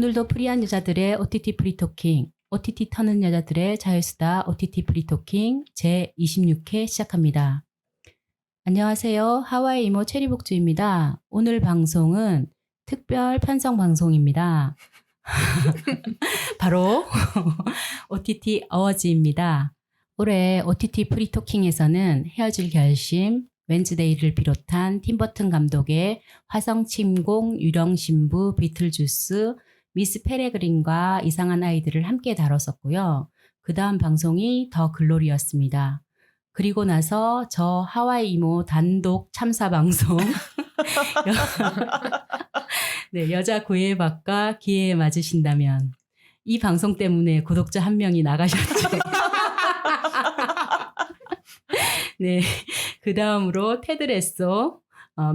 오늘도 프리한 여자들의 OTT 프리토킹, OTT 터는 여자들의 자유수다 OTT 프리토킹 제26회 시작합니다. 안녕하세요. 하와이 이모 체리복주입니다. 오늘 방송은 특별 편성 방송입니다. 바로 OTT 어워즈입니다. 올해 OTT 프리토킹에서는 헤어질 결심, 웬즈데이를 비롯한 팀버튼 감독의 화성침공, 유령신부, 비틀주스, 미스 페레그린과 이상한 아이들을 함께 다뤘었고요. 그 다음 방송이 더 글로리였습니다. 그리고 나서 저 하와이 이모 단독 참사 방송 네, 여자 구애받과 기회에 맞으신다면 이 방송 때문에 구독자 한 명이 나가셨죠. 네, 그 다음으로 테드 레소,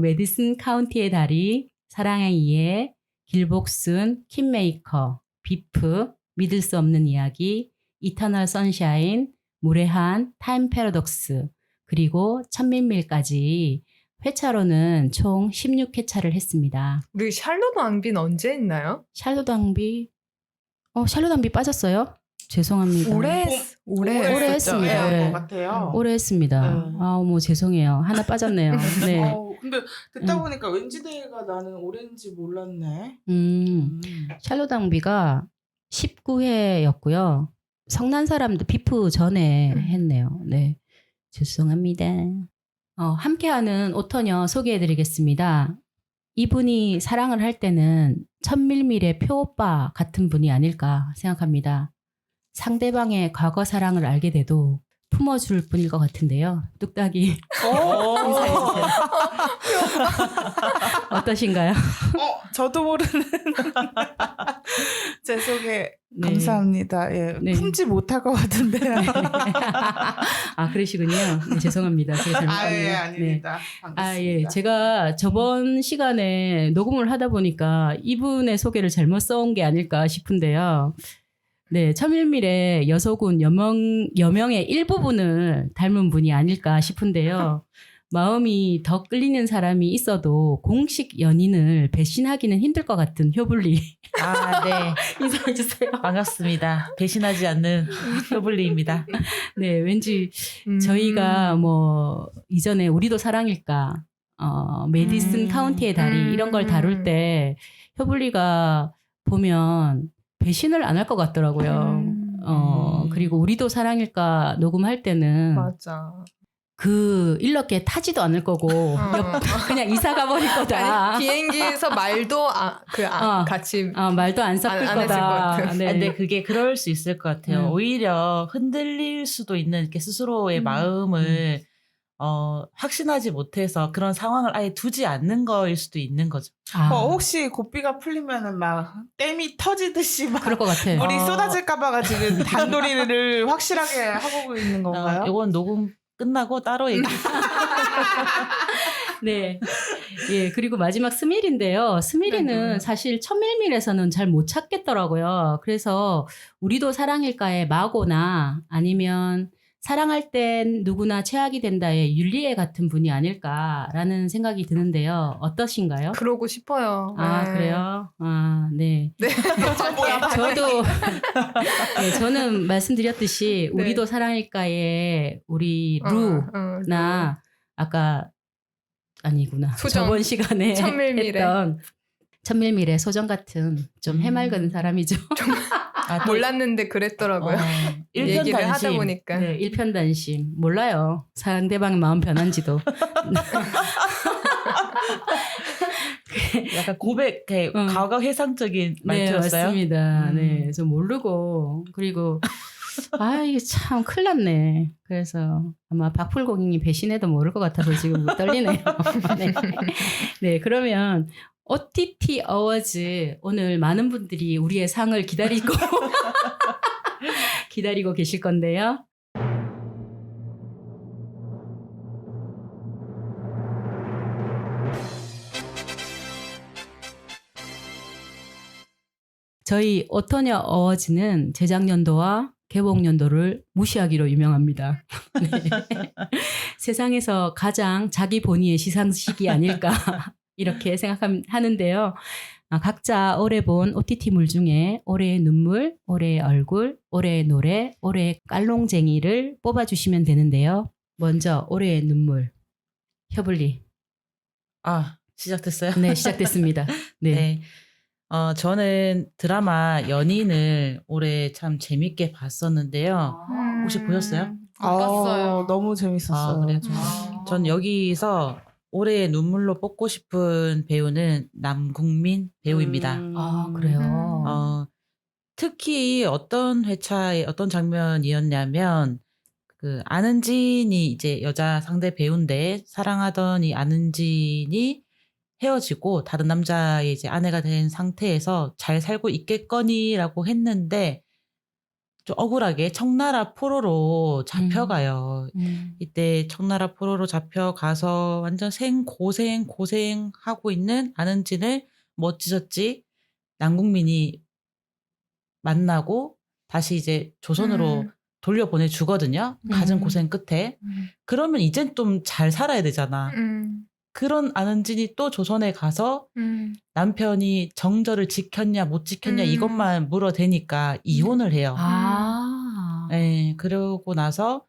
메디슨 카운티의 다리, 사랑의 이해, 길복순, 킴메이커, 비프, 믿을 수 없는 이야기, 이터널 선샤인, 무례한, 타임 패러독스, 그리고 천민밀까지 회차로는 총 16회차를 했습니다. 우리 샬롯 왕비는 언제 했나요? 샬롯 왕비, 샬롯 왕비 빠졌어요? 죄송합니다. 올해 했습니다. 네. 네. 것 같아요. 오래 했습니다. 네. 뭐 죄송해요. 하나 빠졌네요. 네. 근데 듣다 보니까 웬즈데이가 나는 오렌지 몰랐네. 샬롯 왕비가 19회였고요. 성난 사람들 비프 전에 했네요. 네. 죄송합니다. 함께하는 오터녀 소개해드리겠습니다. 이분이 사랑을 할 때는 천밀밀의 표오빠 같은 분이 아닐까 생각합니다. 상대방의 과거 사랑을 알게 돼도 품어줄 분일 것 같은데요. 뚝딱이 인사해주세요. 어떠신가요? 저도 모르는 제 소개 네. 감사합니다. 예, 네. 품지 못할 것 같은데요. 그러시군요. 네, 죄송합니다. 제가 잘못했네요. 예, 아닙니다. 반갑습니다. 예. 제가 저번 시간에 녹음을 하다 보니까 이분의 소개를 잘못 써온 게 아닐까 싶은데요. 네, 천밀밀의 여소군 여명의 일부분을 닮은 분이 아닐까 싶은데요. 마음이 더 끌리는 사람이 있어도 공식 연인을 배신하기는 힘들 것 같은 효블리. 네. 인사해주세요. 반갑습니다. 배신하지 않는 효블리입니다. 네, 왠지 저희가 이전에 우리도 사랑일까, 메디슨 카운티의 다리 이런 걸 다룰 때 효블리가 보면 배신을 안 할 것 같더라고요. 그리고 우리도 사랑일까 녹음할 때는 맞아. 일렇게 타지도 않을 거고 그냥 이사 가버릴 거다. 아니, 비행기에서 말도 같이 말도 안 섞을 안 했을 것 거다. 같아요. 네. 근데 그게 그럴 수 있을 것 같아요. 오히려 흔들릴 수도 있는 이렇게 스스로의 마음을 확신하지 못해서 그런 상황을 아예 두지 않는 거일 수도 있는 거죠. 혹시 고삐가 풀리면은 막 댐이 터지듯이 막 그럴 것 같아. 물이 쏟아질까봐가 지금 단도리를 확실하게 하고 있는 건가요? 이건 녹음 끝나고 따로 얘기. 네. 예, 그리고 마지막 스밀인데요. 스밀이는 네. 사실 천밀밀에서는 잘 못 찾겠더라고요. 그래서 우리도 사랑일까의 마고나 아니면 사랑할 땐 누구나 최악이 된다의 율리에 같은 분이 아닐까라는 생각이 드는데요. 어떠신가요? 그러고 싶어요. 그래요? 네. 네. 저도, 네, 저는 말씀드렸듯이, 네. 우리도 사랑일까의 우리 루나, 아까, 아니구나. 소정. 저번 시간에 천밀밀의. 했던 천밀밀의 소정 같은 좀 해맑은 사람이죠. 몰랐는데 그랬더라고요. 얘기를 하다 보니까. 네, 일편단심. 몰라요. 상대방의 마음 변한지도. 약간 고백, 과거 해상적인 말투였어요. 네, 맞습니다. 네, 저 모르고. 그리고, 이게 참 큰일 났네. 그래서 아마 박풀고객님 배신해도 모를 것 같아서 지금 떨리네요. 네. 네, 그러면 OTT 어워즈 오늘 많은 분들이 우리의 상을 기다리고 기다리고 계실 건데요. 저희 오토녀 어워즈는 재작년도와 개봉연도를 무시하기로 유명합니다. 네. 세상에서 가장 자기 본위의 시상식이 아닐까 이렇게 생각하는데요. 각자 올해 본 OTT물 중에 올해의 눈물, 올해의 얼굴, 올해의 노래, 올해의 깔롱쟁이를 뽑아주시면 되는데요. 먼저 올해의 눈물. 혀블리. 시작됐어요? 네, 시작됐습니다. 네. 네. 저는 드라마 연인을 올해 참 재밌게 봤었는데요. 혹시 보셨어요? 못 봤어요. 너무 재밌었어요. 그래요? 전 여기서 올해의 눈물로 뽑고 싶은 배우는 남궁민 배우입니다. 그래요. 특히 어떤 회차의 어떤 장면이었냐면 그 안은진이 이제 여자 상대 배우인데 사랑하던 이 안은진이 헤어지고 다른 남자의 이제 아내가 된 상태에서 잘 살고 있겠거니라고 했는데 좀 억울하게 청나라 포로로 잡혀가요. 이때 청나라 포로로 잡혀가서 완전 고생하고 있는 안은진을 멋지셨지 남궁민이 만나고 다시 이제 조선으로 돌려보내 주거든요. 가진 고생 끝에. 그러면 이젠 좀 잘 살아야 되잖아. 그런 안은진이 또 조선에 가서 남편이 정절을 지켰냐 못 지켰냐 이것만 물어대니까 이혼을 해요. 네, 그러고 나서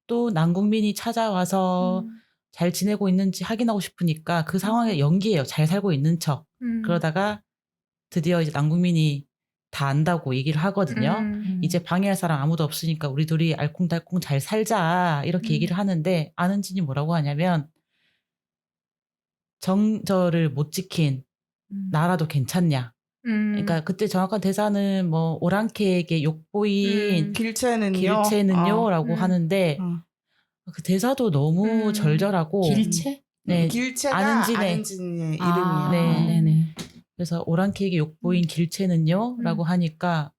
또 남궁민이 찾아와서 잘 지내고 있는지 확인하고 싶으니까 그 상황에 연기해요. 잘 살고 있는 척. 그러다가 드디어 이제 남궁민이 다 안다고 얘기를 하거든요. 이제 방해할 사람 아무도 없으니까 우리 둘이 알콩달콩 잘 살자 이렇게 얘기를 하는데 안은진이 뭐라고 하냐면 정절을 못 지킨 나라도 괜찮냐. 그러니까 그때 정확한 대사는 뭐 오랑캐에게 욕보인 길체는요 라고 하는데 그 대사도 너무 절절하고 길체? 네, 길체가 안은진의 이름이에요. 네네. 그래서 오랑캐에게 욕보인 길체는요 라고 하니까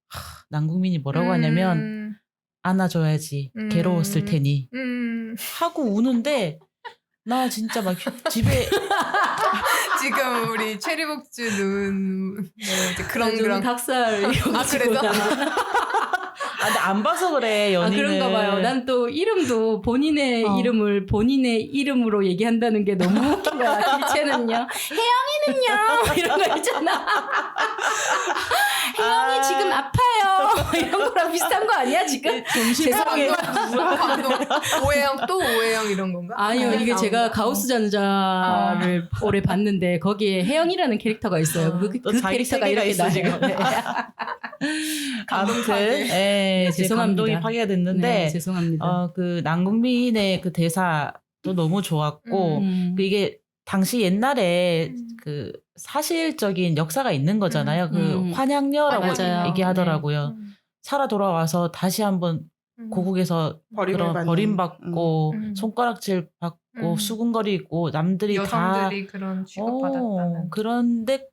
남궁민이 뭐라고 하냐면 안아줘야지 괴로웠을 테니 하고 우는데 나 진짜 막 집에 지금 우리 체리복주 눈 그런 닭살. 그래서 근데 안 봐서 그래 연인을. 그런가 봐요. 난 또 이름도 본인의 이름을 본인의 이름으로 얘기한다는 게 너무 웃긴 거야. 길체는요. 혜영이는요. 이런 거 있잖아. 혜영이 지금 아파요. 이런 거랑 비슷한 거 아니야 지금? 심상하게 감동. 오해영 또 오해영 이런 건가? 아니요, 이게 제가 가우스전자를 올해 봤는데 거기에 혜영이라는 캐릭터가 있어요. 그 자기 캐릭터가 세계가 이렇게 있어, 나요. 지금. 네. 아무튼 제 죄송합니다. 감동이 파괴가 됐는데 네, 죄송합니다. 그 남궁민의 그 대사도 너무 좋았고 그 이게 당시 옛날에 그 사실적인 역사가 있는 거잖아요. 그 환양녀라고 맞아요. 얘기하더라고요. 살아 돌아와서 다시 한번 고국에서 그런 버림받고 손가락질 받고 수군거리고 남들이 여성들이 그런 취급받았다는. 그런데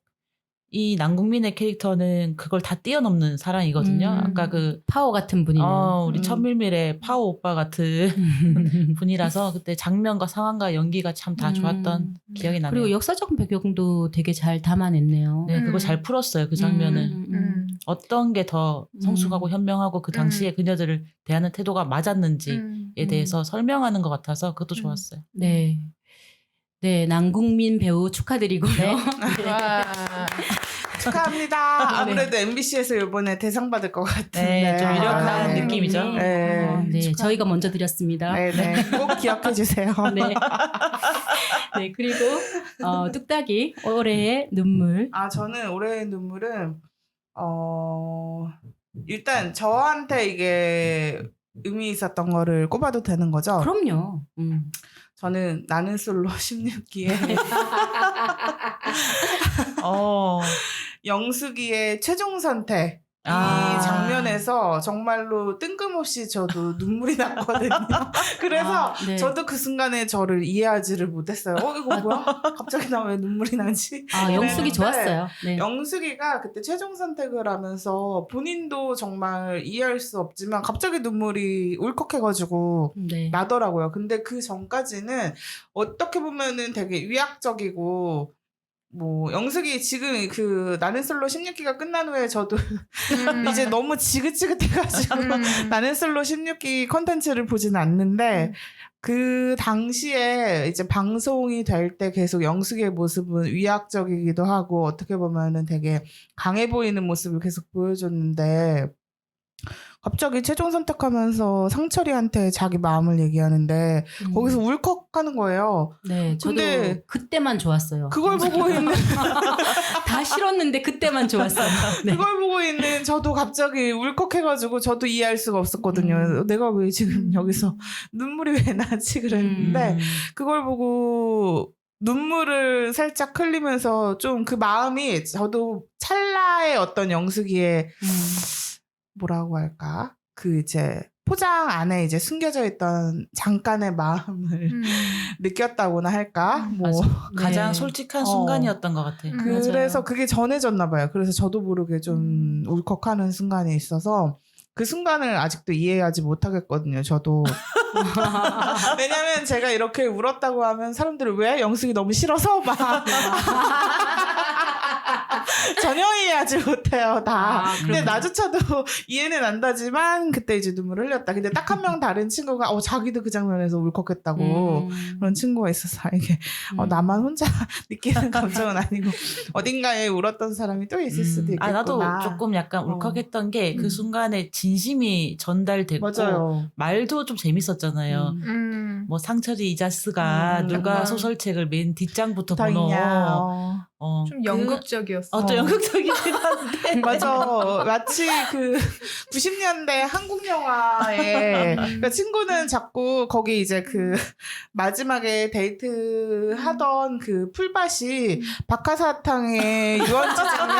이 남궁민의 캐릭터는 그걸 다 뛰어넘는 사랑이거든요. 아까 그 파워 같은 분이네요. 우리 천밀밀의 파워 오빠 같은 분이라서 그때 장면과 상황과 연기가 참 다 좋았던 기억이 나네요. 그리고 역사적 배경도 되게 잘 담아냈네요. 네, 그거 잘 풀었어요. 그 장면은. 어떤 게 더 성숙하고 현명하고 그 당시에 그녀들을 대하는 태도가 맞았는지에 대해서 설명하는 것 같아서 그것도 좋았어요. 네. 네, 남궁민 배우 축하드리고요. 와. 축하합니다. 아무래도 MBC에서 이번에 대상 받을 것 같은데. 네, 좀 유력한 느낌이죠. 네, 저희가 먼저 드렸습니다. 네, 꼭 기억해 주세요. 네. 네, 그리고 뚝딱이 올해의 눈물. 저는 올해의 눈물은 일단 저한테 이게 의미 있었던 거를 꼽아도 되는 거죠? 그럼요. 저는 나는 솔로 16기에 영숙이의 최종 선택 이 장면에서 정말로 뜬금없이 저도 눈물이 났거든요. 그래서 네. 저도 그 순간에 저를 이해하지를 못했어요. 이거 뭐야? 갑자기 나 왜 눈물이 나지? 영숙이 좋았어요. 네. 영숙이가 그때 최종 선택을 하면서 본인도 정말 이해할 수 없지만 갑자기 눈물이 울컥해가지고 네. 나더라고요. 근데 그 전까지는 어떻게 보면은 되게 위약적이고 뭐 영숙이 지금 그 나는 솔로 16기가 끝난 후에 저도 이제 너무 지긋지긋해가지고 나는 솔로 16기 컨텐츠를 보지는 않는데 그 당시에 이제 방송이 될 때 계속 영숙의 모습은 위압적이기도 하고 어떻게 보면은 되게 강해 보이는 모습을 계속 보여줬는데 갑자기 최종 선택하면서 상철이한테 자기 마음을 얘기하는데 거기서 울컥하는 거예요. 네, 저도 근데 그때만 좋았어요. 그걸 보고 있는 다 싫었는데 그때만 좋았어요. 네. 그걸 보고 있는 저도 갑자기 울컥해가지고 저도 이해할 수가 없었거든요. 내가 왜 지금 여기서 눈물이 왜 나지 그랬는데 그걸 보고 눈물을 살짝 흘리면서 좀 그 마음이 저도 찰나의 어떤 영숙이의 뭐라고 할까? 그 이제 포장 안에 이제 숨겨져 있던 잠깐의 마음을 느꼈다고나 할까? 뭐 가장 네. 솔직한 순간이었던 것 같아. 그래서 맞아요. 그게 전해졌나 봐요. 그래서 저도 모르게 좀 울컥하는 순간이 있어서 그 순간을 아직도 이해하지 못하겠거든요. 저도 왜냐면 제가 이렇게 울었다고 하면 사람들이 왜 영숙이 너무 싫어서 막 전혀 이해하지 못해요. 다. 근데 나조차도 이해는 안다지만 그때 이제 눈물 흘렸다. 근데 딱 한 명 다른 친구가 자기도 그 장면에서 울컥했다고 그런 친구가 있어서 이게 나만 혼자 느끼는 감정은 아니고 어딘가에 울었던 사람이 또 있을 수도 있겠구나. 나도 조금 약간 울컥했던 게 그 순간에 진심이 전달됐고 맞아요. 말도 좀 재밌었잖아요. 뭐 상철이 이자스가 누가 정말. 소설책을 맨 뒷장부터 다 보노. 있냐. 좀 연극적이었어. 좀 연극적이긴 한데. 맞아. 마치 그 90년대 한국 영화에 그러니까 친구는 자꾸 거기 이제 그 마지막에 데이트 하던 그 풀밭이 박하사탕의 유원지 장면,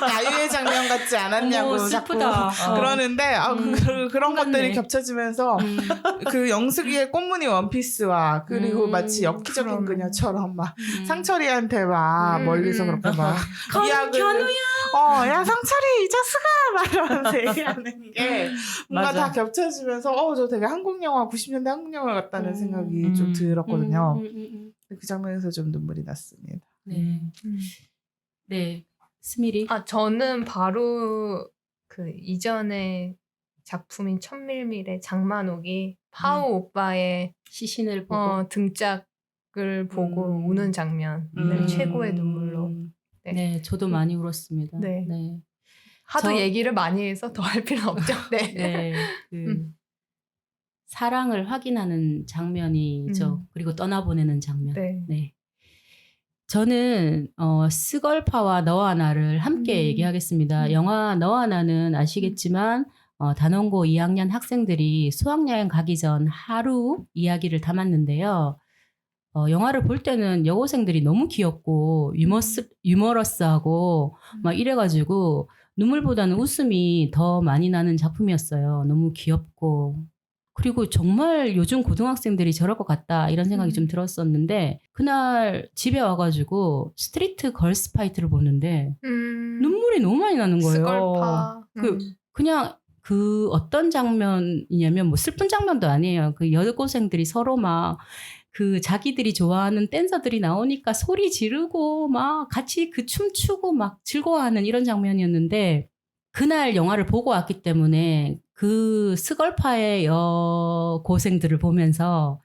야유의 장면 같지 않았냐고 어머, 자꾸 슬프다. 그러는데 그런 똑같네. 것들이 겹쳐지면서 그 영숙이의 꽃무늬 원피스와 그리고 마치 엽기적인 그러네. 그녀처럼 막 상철이한테 막 멀리서 그렇게 막 견우야. 야 상철이 이 자스가 막 이러면서 얘기하는 게 뭔가 맞아. 다 겹쳐지면서 저 되게 한국 영화 90년대 한국 영화 같다는 생각이 좀 들었거든요. 그 장면에서 좀 눈물이 났습니다. 네. 네. 스미리. 저는 바로 그 이전에 작품인 천밀밀의 장만옥이 파우 오빠의 시신을 보고. 등짝을 보고 우는 장면을 최고의 눈물로. 네. 네, 저도 많이 울었습니다. 네. 네. 하도 저- 얘기를 많이 해서 더 할 필요는 없죠. 네. 네. 사랑을 확인하는 장면이죠. 그리고 떠나보내는 장면. 네. 네. 저는 스걸파와 너와 나를 함께 얘기하겠습니다. 영화 너와 나는 아시겠지만 단원고 2학년 학생들이 수학여행 가기 전 하루 이야기를 담았는데요. 영화를 볼 때는 여고생들이 너무 귀엽고 유머러스하고 막 이래가지고 눈물보다는 웃음이 더 많이 나는 작품이었어요. 너무 귀엽고 그리고 정말 요즘 고등학생들이 저럴 것 같다 이런 생각이 좀 들었었는데 그날 집에 와가지고 스트리트 걸스 파이트를 보는데 눈물이 너무 많이 나는 거예요. 스걸파. 그냥 그 어떤 장면이냐면 뭐 슬픈 장면도 아니에요. 그 여고생들이 서로 막 그 자기들이 좋아하는 댄서들이 나오니까 소리 지르고 막 같이 그 춤추고 막 즐거워하는 이런 장면이었는데 그날 영화를 보고 왔기 때문에 그 스걸파의 여고생들을 보면서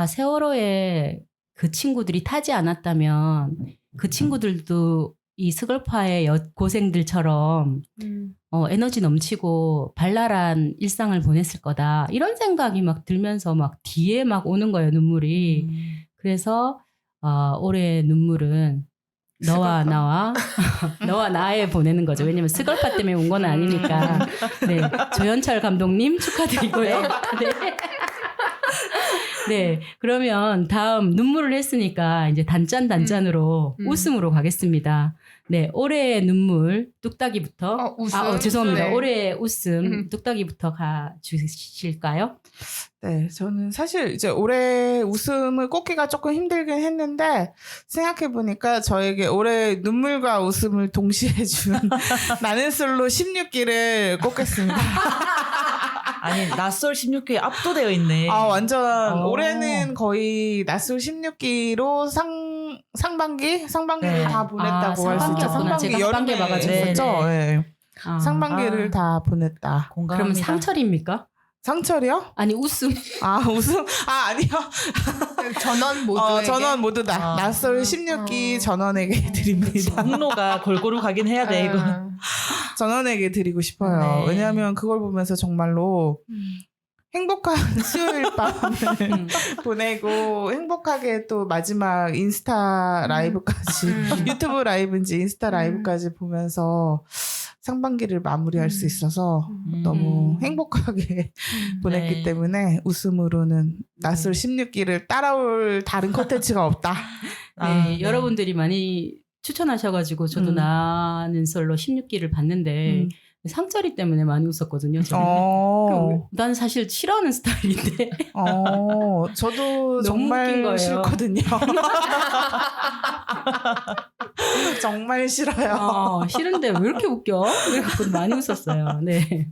세월호에 그 친구들이 타지 않았다면 그 친구들도 이 스걸파의 여고생들처럼 에너지 넘치고 발랄한 일상을 보냈을 거다. 이런 생각이 막 들면서 막 뒤에 막 오는 거예요, 눈물이. 그래서 올해의 눈물은 너와 스걸파. 나와 너와 나에 보내는 거죠. 왜냐면 스걸파 때문에 온 건 아니니까. 네. 조연철 감독님 축하드리고요. 네. 네. 그러면 다음 눈물을 했으니까 이제 단짠으로 웃음으로 가겠습니다. 네. 올해의 눈물 뚝딱이부터. 웃음. 죄송합니다. 네. 올해의 웃음 뚝딱이부터 가주실까요? 네, 저는 사실 이제 올해 웃음을 꼽기가 조금 힘들긴 했는데 생각해보니까 저에게 올해 눈물과 웃음을 동시에 준 나는 솔로 16기를 꼽겠습니다. 아니 낯설 16회 압도되어 있네. 완전 올해는 거의 낯설 16기로 상반기를 네. 다 보냈다고 아, 할 수 있죠. 상반기였구나. 제가 여름에 상반기 봐가지고. 있었죠. 네. 아, 상반기를 다 보냈다. 공감합니다. 그러면 상철입니까? 상철이요? 아니 웃음. 웃음? 아니요. 전원 모두에게. 전원 모두 다. 낯설 16기 전원에게 드립니다. 공로가 골고루 가긴 해야 돼 이거. 전원에게 드리고 싶어요. 네. 왜냐하면 그걸 보면서 정말로 행복한 수요일 밤을 보내고 행복하게 또 마지막 인스타 라이브까지 유튜브 라이브인지 인스타 라이브까지 보면서 상반기를 마무리할 수 있어서 너무 행복하게 보냈기 네. 때문에 웃음으로는 낯설 16기를 따라올 다른 콘텐츠가 없다. 네, 여러분들이 많이 추천하셔가지고 저도 나는 솔로 16기를 봤는데 상철이 때문에 많이 웃었거든요. 저는. 난 사실 싫어하는 스타일인데 저도 너무 웃긴 정말 거예요. 싫거든요. 정말 싫어요. 싫은데 왜 이렇게 웃겨? 그래갖고 많이 웃었어요. 네.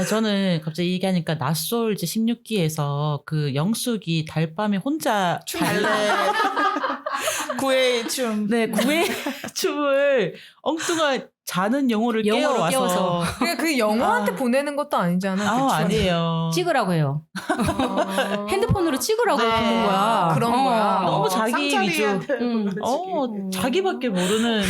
저는 갑자기 얘기하니까 낯솔 이제 16기에서 그 영숙이 달밤에 혼자 발레 구애의 춤. 네, 구애 춤을 엉뚱한 자는 영혼을 영혼을 깨워서. 그 영호한테 보내는 것도 아니잖아. 그 춤. 아니에요. 찍으라고 해요. 핸드폰으로 찍으라고 보는 거야. 그런 거야. 너무 자기 위주. 보여주기. 자기밖에 모르는.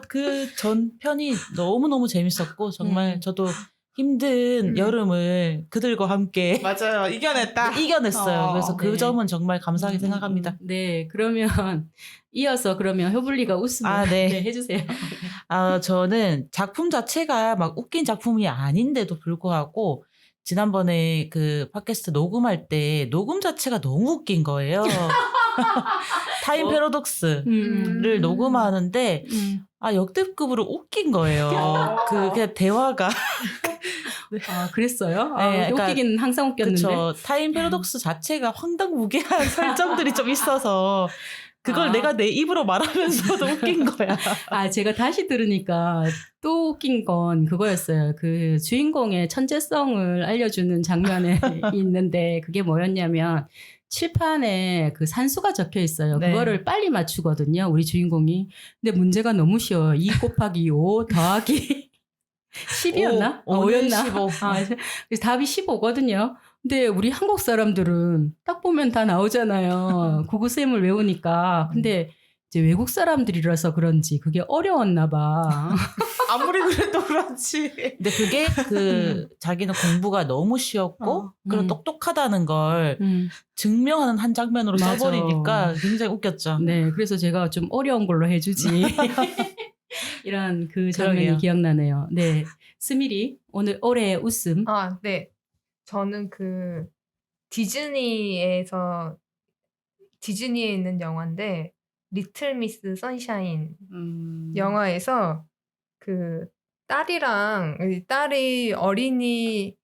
그 전편이 너무너무 재밌었고, 정말 저도 힘든 여름을 그들과 함께 맞아요. 이겨냈다. 이겨냈어요. 그래서 그 네. 점은 정말 감사하게 생각합니다. 네, 그러면 이어서 그러면 효블리가 웃음을 네. 해주세요. 저는 작품 자체가 막 웃긴 작품이 아닌데도 불구하고 지난번에 그 팟캐스트 녹음할 때 녹음 자체가 너무 웃긴 거예요. 타임 패러독스를 녹음하는데 역대급으로 웃긴 거예요. 그냥 대화가. 그랬어요? 네, 그러니까 웃기긴 항상 웃겼는데. 그쵸. 타임 패러독스 자체가 황당무계한 설정들이 좀 있어서 그걸 내가 내 입으로 말하면서도 웃긴 거야. 제가 다시 들으니까 또 웃긴 건 그거였어요. 그 주인공의 천재성을 알려주는 장면에 있는데 그게 뭐였냐면 칠판에 그 산수가 적혀 있어요. 네. 그거를 빨리 맞추거든요. 우리 주인공이. 근데 문제가 너무 쉬워요. 2 곱하기 5 더하기 10이었나? 5였나? 15. 그래서 답이 15거든요. 근데 우리 한국 사람들은 딱 보면 다 나오잖아요. 구구셈을 외우니까. 근데 이제 외국 사람들이라서 그런지 그게 어려웠나 봐. 아무리 그래도 그렇지. 근데 그게 자기는 공부가 너무 쉬웠고 그리고 똑똑하다는 걸 증명하는 한 장면으로 맞아. 써버리니까 굉장히 웃겼죠. 네, 그래서 제가 좀 어려운 걸로 해주지. 이런 그 장면이 그러게요. 기억나네요. 네, 스미리 오늘 올해의 웃음. 네. 저는 그 디즈니에 있는 영화인데 리틀 미스 선샤인 영화에서 그 딸이 어린이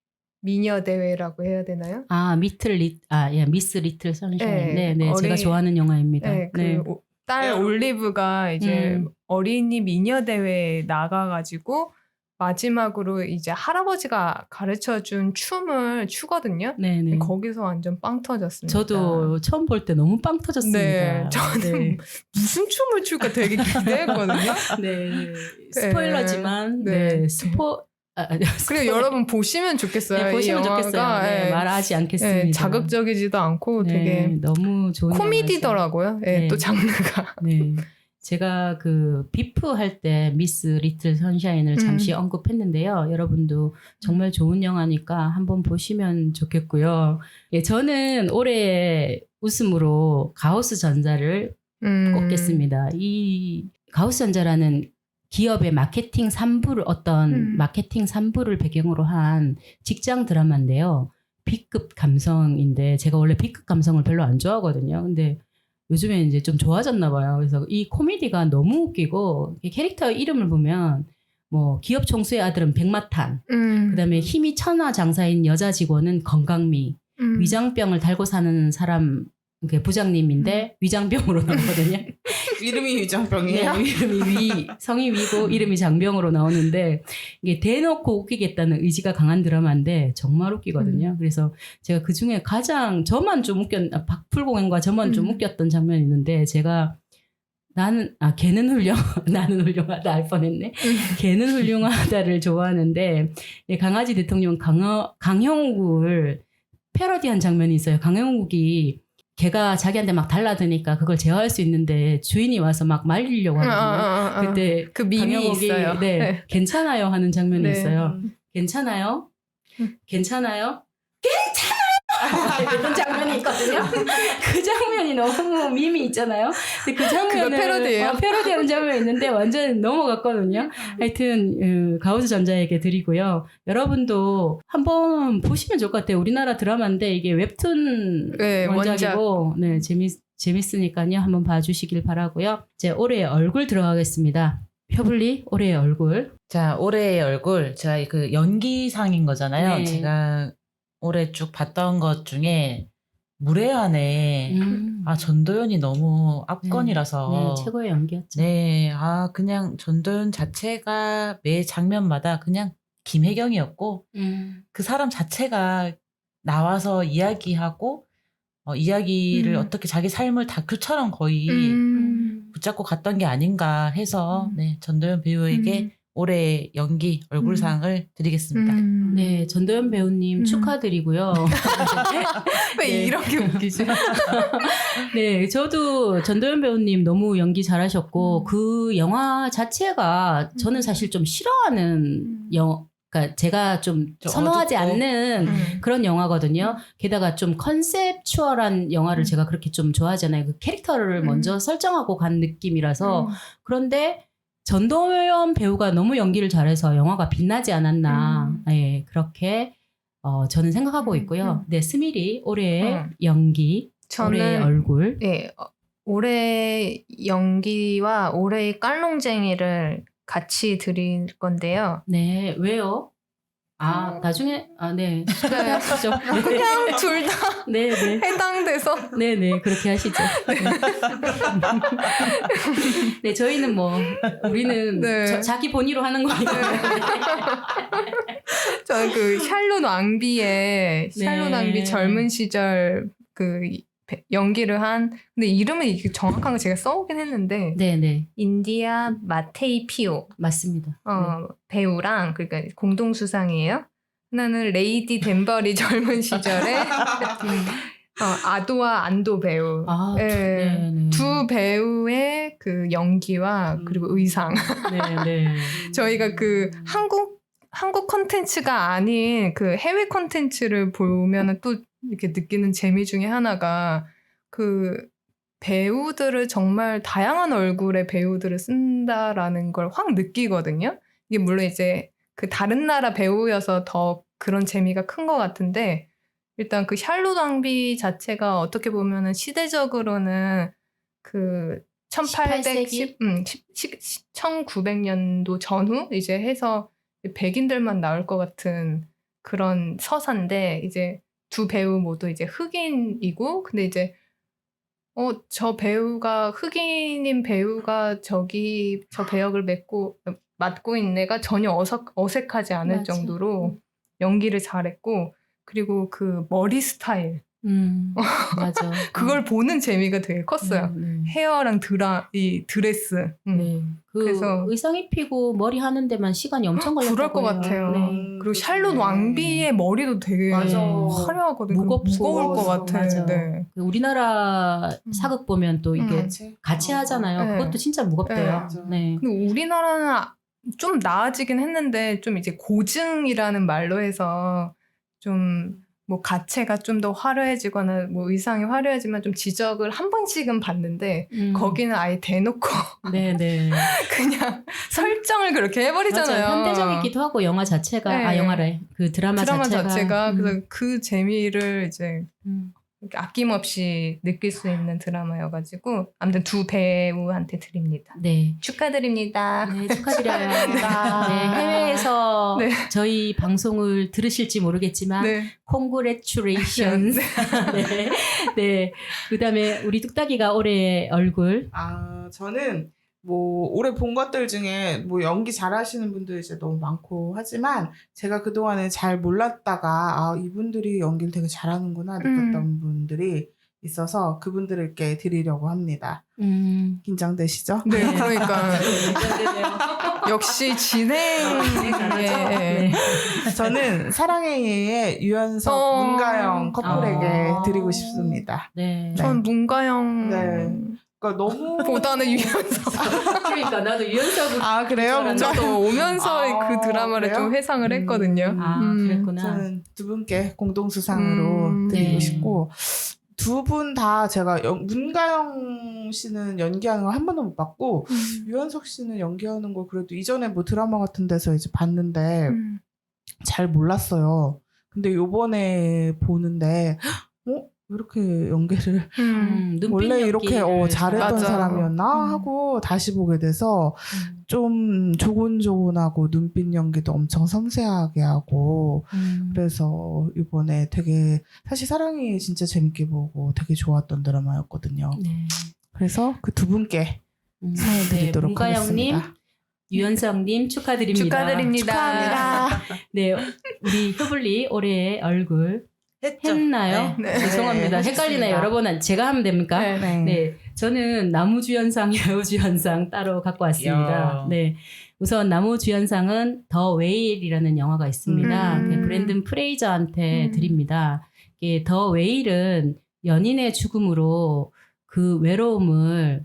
미녀 대회라고 해야 되나요? 미스 리틀 선샤인. 네, 네, 제가 좋아하는 영화입니다. 네, 딸 올리브가 이제 어린이 미녀 대회에 나가가지고 마지막으로 이제 할아버지가 가르쳐준 춤을 추거든요. 네. 거기서 완전 빵 터졌습니다. 저도 처음 볼 때 너무 빵 터졌습니다. 네, 저는 무슨 춤을 출까 되게 기대했거든요. 네. 스포일러지만 네. 그리고 여러분 보시면 좋겠어요. 네, 보시면 이 영화가, 좋겠어요. 네, 말하지 않겠습니다. 네, 자극적이지도 않고 되게 너무 좋은 코미디더라고요. 네, 또 장르가. 네. 제가 그 비프 할 때 미스 리틀 선샤인을 잠시 언급했는데요. 여러분도 정말 좋은 영화니까 한번 보시면 좋겠고요. 예, 저는 올해 웃음으로 가우스 전자를 꼽겠습니다. 이 가우스 전자라는 기업의 마케팅 3부를 마케팅 3부를 배경으로 한 직장 드라마인데요. B급 감성인데 제가 원래 B급 감성을 별로 안 좋아하거든요. 근데 요즘에 이제 좀 좋아졌나 봐요. 그래서 이 코미디가 너무 웃기고 이 캐릭터 이름을 보면 뭐 기업 총수의 아들은 백마탄, 그다음에 힘이 천하장사인 여자 직원은 건강미, 위장병을 달고 사는 사람 부장님인데 위장병으로 나오거든요. 이름이 위장병이에요? 네, 성이 위고 이름이 장병으로 나오는데 이게 대놓고 웃기겠다는 의지가 강한 드라마인데 정말 웃기거든요. 그래서 제가 그 중에 가장 저만 좀 박풀공연과 저만 좀 웃겼던 장면이 있는데 제가 걔는 나는 훌륭하다 할 뻔했네. 걔는 훌륭하다를 좋아하는데 강아지 대통령 강형욱을 패러디한 장면이 있어요. 강형욱이 걔가 자기한테 막 달라드니까 그걸 제어할 수 있는데 주인이 와서 막 말리려고 하거든요. 그때 그 밈이 강형욱이 있어요. 네, 괜찮아요 하는 장면이 네. 있어요. 괜찮아요? 괜찮아요? 이런 장면이 있거든요. 그 장면이 너무 밈이 있잖아요. 근데 그 장면을 그거 패러디예요? 패러디하는 장면이 있는데 완전 넘어갔거든요. 하여튼 가우스 전자에게 드리고요. 여러분도 한번 보시면 좋을 것 같아요. 우리나라 드라마인데 이게 웹툰 네, 원작이고 네, 재밌으니까요. 한번 봐주시길 바라고요. 이제 올해의 얼굴 들어가겠습니다. 표블리 올해의 얼굴. 자, 올해의 얼굴. 제가 그 연기상인 거잖아요. 네. 제가 올해 쭉 봤던 것 중에 무례한에 전도연이 너무 압권이라서 네, 최고의 연기였죠. 네, 그냥 전도연 자체가 매 장면마다 그냥 김혜경이었고 그 사람 자체가 나와서 이야기하고 이야기를 어떻게 자기 삶을 다큐처럼 거의 붙잡고 갔던 게 아닌가 해서 네, 전도연 배우에게 올해 연기 얼굴상을 드리겠습니다. 네, 전도연 배우님 축하드리고요. 왜 네. 이렇게 웃기지? 네, 저도 전도연 배우님 너무 연기 잘하셨고 그 영화 자체가 저는 사실 좀 싫어하는 그러니까 제가 좀 선호하지 어둡고. 않는 그런 영화거든요. 게다가 좀 컨셉추얼한 영화를 제가 그렇게 좀 좋아하잖아요. 그 캐릭터를 먼저 설정하고 간 느낌이라서 그런데 전도연 배우가 너무 연기를 잘해서 영화가 빛나지 않았나. 예, 그렇게 저는 생각하고 있고요. 네, 스미리 올해의 연기, 올해의 얼굴. 네, 올해 연기와 올해의 깔롱쟁이를 같이 드릴 건데요. 네, 왜요? 나중에 네, 하시죠. 그냥 둘 다 네, 네. 해당돼서. 네, 네, 그렇게 하시죠. 네, 저희는 우리는 네. 자기 본의로 하는 거니까. 저는 그 샬롯 앙비의 네. 샬롯 앙비 젊은 시절 그 연기를 한 근데 이름은 이게 정확한 거 제가 써오긴 했는데 네, 네, 인디아 마테이 피오 맞습니다. 배우랑 그러니까 공동 수상이에요. 하나는 레이디 덴버리 젊은 시절에 아도와 안도 배우. 예. 네, 네. 두 배우의 그 연기와 그리고 의상. 네, 네. 저희가 그 한국 콘텐츠가 아닌 그 해외 콘텐츠를 보면은 또 이렇게 느끼는 재미 중에 하나가 그 배우들을 정말 다양한 얼굴의 배우들을 쓴다라는 걸 확 느끼거든요. 이게 물론 이제 그 다른 나라 배우여서 더 그런 재미가 큰 것 같은데 일단 그 샬롯 앙비 자체가 어떻게 보면은 시대적으로는 그 1900년도 전후 이제 해서 백인들만 나올 것 같은 그런 서사인데 이제 두 배우 모두 이제 흑인이고 근데 이제 저 배우가 흑인인 배우가 저 배역을 맡고 있는 애가 전혀 어색하지 않을 맞아. 정도로 연기를 잘했고 그리고 그 머리 스타일 맞아. 그걸 보는 재미가 되게 컸어요. 네. 헤어랑 이 드레스. 네. 그래서 의상 입히고 머리 하는 데만 시간이 엄청 걸렸다고 그럴 것 같아요. 네. 그리고 샬롯 왕비의 머리도 되게 맞아. 화려하거든요. 무거울 것 같아. 맞아. 네. 그 우리나라 사극 보면 또 이게 같이 하잖아요. 네. 그것도 진짜 무겁대요. 네. 근데 우리나라는 좀 나아지긴 했는데 좀 이제 고증이라는 말로 해서 좀 뭐 가체가 좀 더 화려해지거나 뭐 의상이 화려해지면 좀 지적을 한 번씩은 받는데 거기는 아예 대놓고 네네. 그냥 설정을 그렇게 해버리잖아요. 맞아요. 현대적이기도 하고 영화 자체가 네. 영화래 그 드라마 자체가 그래서 그 재미를 이제 이렇게 아낌없이 느낄 수 있는 드라마여가지고 아무튼 두 배우한테 드립니다. 네. 축하드립니다. 네, 축하드려요. 네, 해외에서 네. 저희 방송을 들으실지 모르겠지만 네. congratulations. 네. 네. 그다음에 우리 뚝딱이가 올해 얼굴. 저는 뭐 올해 본 것들 중에 뭐 연기 잘하시는 분들 이제 너무 많고 하지만 제가 그동안에 잘 몰랐다가 이분들이 연기를 되게 잘하는구나 느꼈던 분들이 있어서 그분들께 드리려고 합니다. 긴장되시죠? 네, 그러니까 역시 진행. 네. 저는 사랑의 유연석, 문가영 커플에게 드리고 싶습니다. 네. 전 문가영 네. 그러니까 너무 보다는 유연석. 그러니까 나도 유연석을 그래요? 줄 알았는데. 저도 오면서 그 드라마를 그래요? 좀 회상을 했거든요. 그랬구나. 저는 두 분께 공동 수상으로 드리고 네. 싶고 두 분 다 제가 문가영 씨는 연기하는 걸 한 번도 못 봤고 유연석 씨는 연기하는 걸 그래도 이전에 뭐 드라마 같은 데서 이제 봤는데 잘 몰랐어요. 근데 요번에 보는데 왜 이렇게 연기를 눈빛 원래 이렇게 연기를 잘했던 맞아. 사람이었나 하고 다시 보게 돼서 좀 조곤조곤하고 눈빛 연기도 엄청 섬세하게 하고 그래서 이번에 되게 사실 사랑이 진짜 재밌게 보고 되게 좋았던 드라마였거든요. 네. 그래서 그 두 분께 상을 드리도록 문가영님, 하겠습니다. 유연석님 축하드립니다. 축하드립니다. 네, 우리 효블리 올해의 얼굴 했죠. 했나요? 네. 죄송합니다. 네, 헷갈리네요. 하셨습니다. 여러분, 제가 하면 됩니까? 네. 네, 저는 나무주연상, 여우주연상 따로 갖고 왔습니다. 이야. 네, 우선 나무주연상은 더 웨일이라는 영화가 있습니다. 그 브랜든 프레이저한테 드립니다. 이게 더 웨일은 연인의 죽음으로 그 외로움을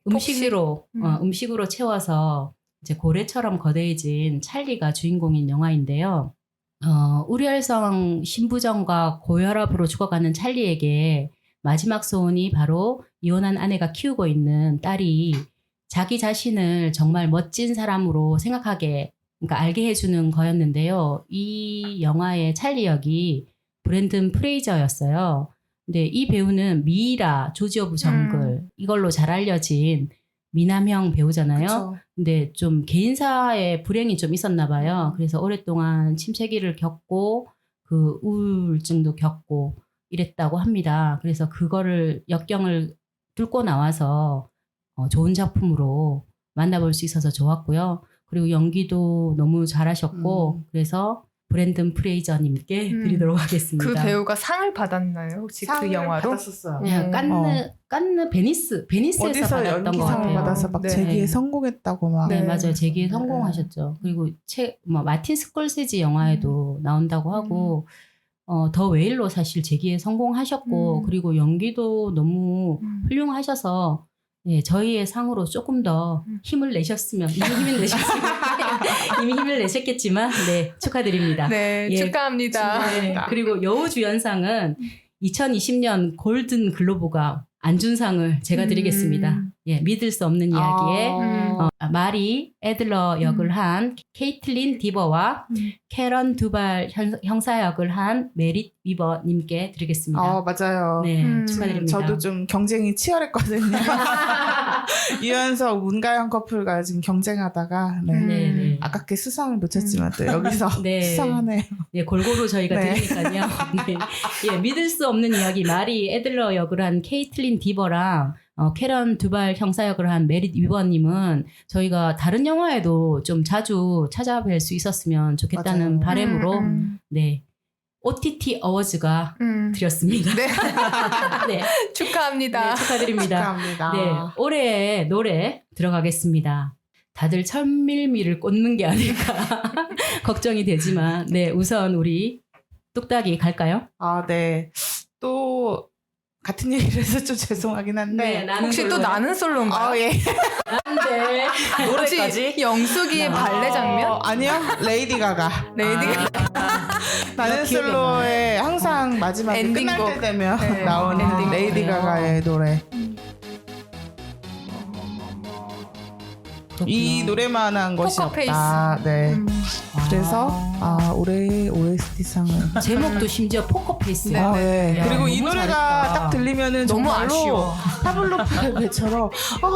음식으로 음식으로 채워서 이제 고래처럼 거대해진 찰리가 주인공인 영화인데요. 우려성 신부전과 고혈압으로 죽어가는 찰리에게 마지막 소원이 바로 이혼한 아내가 키우고 있는 딸이 자기 자신을 정말 멋진 사람으로 생각하게, 그러니까 알게 해주는 거였는데요. 이 영화의 찰리 역이 브랜든 프레이저였어요. 근데 이 배우는 미이라, 조지 오브 정글 이걸로 잘 알려진 미남형 배우잖아요. 그쵸. 근데 좀 개인사에 불행이 좀 있었나 봐요. 그래서 오랫동안 침체기를 겪고 그 우울증도 겪고 이랬다고 합니다. 그래서 그거를 역경을 뚫고 나와서 좋은 작품으로 만나볼 수 있어서 좋았고요. 그리고 연기도 너무 잘하셨고 그래서 브랜든 프레이저님께 드리도록 하겠습니다. 그 배우가 상을 받았나요? 혹시 그 상을 영화로? 받았었어요. 그냥 깐느 베니스에서 어디서 받았던 것 연기상을 같아요. 받아서 막 네. 제기에 성공했다고 막. 네, 네. 맞아요. 제기에 성공하셨죠. 그리고 마틴 스콜세지 영화에도 나온다고 하고, 더 웨일로 사실 제기에 성공하셨고, 그리고 연기도 너무 훌륭하셔서, 네, 저희의 상으로 조금 더 힘을 내셨으면, 이미 힘을 내셨겠지만, 네, 축하드립니다. 네, 예, 축하합니다. 네, 그리고 여우주연상은 2020년 골든 글로브가 안 준 상을 제가 드리겠습니다. 예, 믿을 수 없는 이야기에 마리 애들러 역을 한 케이틀린 디버와 캐런 두발 형사 역을 한 메릿 위버님께 드리겠습니다. 맞아요. 네, 축하드립니다. 저도 좀 경쟁이 치열했거든요. 유연석, 문가영 커플과 지금 경쟁하다가 네. 아깝게 수상을 놓쳤지만 또 여기서 네. 수상하네요. 네, 골고루 저희가 네. 드리니까요. 네. 예, 믿을 수 없는 이야기 마리 애들러 역을 한 케이틀린 디버랑 캐런 두발 형사 역을 한 메릿 위버님은 저희가 다른 영화에도 좀 자주 찾아뵐 수 있었으면 좋겠다는 맞아요. 바람으로 네, OTT 어워즈가 드렸습니다. 네. 네, 축하합니다. 네, 축하드립니다. 축하합니다. 네, 올해의 노래 들어가겠습니다. 다들 천밀미를 꽂는 게 아닐까 걱정이 되지만 네, 우선 우리 뚝딱이 갈까요? 네. 또 같은 얘기를 해서 좀 죄송하긴 한데. 나는 혹시 또 솔로요? 나는 솔로인가요? 예. 네. 혹시 영숙이의 발레 장면? 아니요. 레이디 가가. 레이디 나는 기억이 안 솔로에 항상 마지막에 엔딩곡. 끝날 때 되면 네, 나오는 엔딩곡. 레이디 가가의 노래. 이 노래만 한 것이 포커페이스. 없다. 네. 그래서 아 올해 OST상은 제목도 심지어 포커페이스. 네. 네. 야, 그리고 이 너무 노래가 잘했다. 딱 들리면은 너무 정말로 아쉬워. 파블로프의 배처럼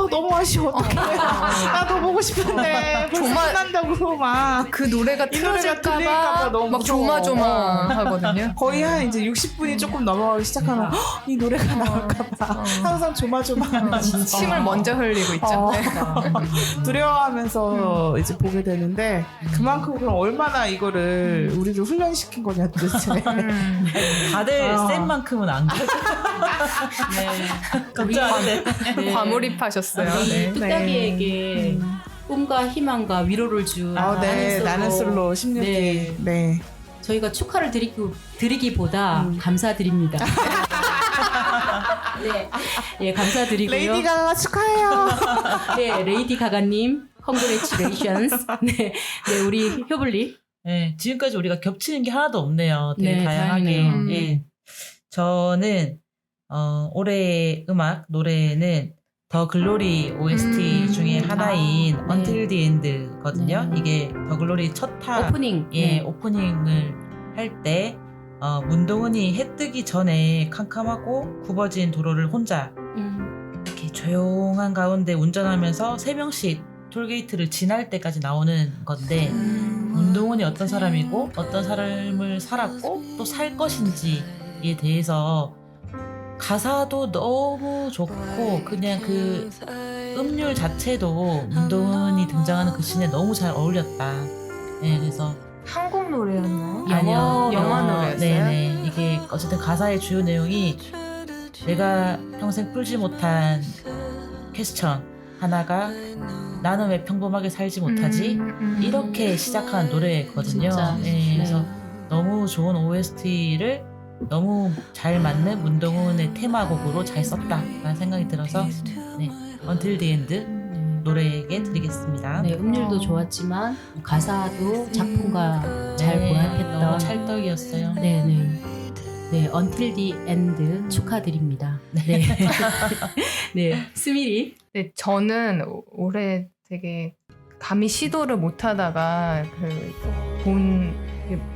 너무 아쉬워 어떡해 나 더 보고 싶은데 벌써 조마- 끝난다고 막 그 노래가 이 노래가 들릴까 봐 틀어질까봐 너무 막 무서워. 조마조마하거든요. 거의 한 이제 60분이 조금 넘어가기 시작하면 이 노래가 나올까봐 항상 조마조마하면서 침을 먼저 흘리고 있죠. 네. 두려워하면서 이제 보게 되는데 그만큼 그럼 얼마나 이거를 우리를 훈련시킨 거냐 도대체. 다들 센 만큼은 안 가죠. 네. 걱정하는데. 네. 과몰입하셨어요. 우리 네. 뚝딱이에게 꿈과 희망과 위로를 준 네, 나는 솔로 16기. 네. 네. 저희가 축하를 드리기보다 감사드립니다. 네, 예, 감사드리고요. 레이디 가가 축하해요. 네, 레이디 가가님, congratulations. 네, 네, 우리 효블리. 네, 지금까지 우리가 겹치는 게 하나도 없네요. 되게 네, 다양하게. 다행이네요. 예. 저는 올해 음악 노래는 더 글로리 OST 중에 하나인 네. Until the End거든요. 네. 이게 더 글로리 첫 타 오프닝. 예, 네. 오프닝을 할 때 문동은이 해 뜨기 전에 캄캄하고 굽어진 도로를 혼자 이렇게 조용한 가운데 운전하면서 3명씩 톨게이트를 지날 때까지 나오는 건데 문동은이 어떤 사람이고 어떤 삶을 살았고 또 살 것인지에 대해서 가사도 너무 좋고 그냥 그 음률 자체도 문동은이 등장하는 그 씬에 너무 잘 어울렸다. 네, 그래서 한국 노래였나요? 아니요. 영화 노래였어요? 네네. 이게 어쨌든 가사의 주요 내용이 내가 평생 풀지 못한 퀘스천 하나가 나는 왜 평범하게 살지 못하지? 이렇게 시작한 노래거든요. 진짜. 네, 그래서 네. 너무 좋은 OST를 너무 잘 맞는 문동은의 테마곡으로 잘 썼다라는 생각이 들어서 네, Until the End 노래에게 드리겠습니다. 네, 음률도 좋았지만 가사도 작품과 잘 네, 보합했던. 너무 찰떡이었어요. 네, 네. 네, Until the End 축하드립니다. 네. 네, 스미리. 네, 저는 올해 되게 감히 시도를 못하다가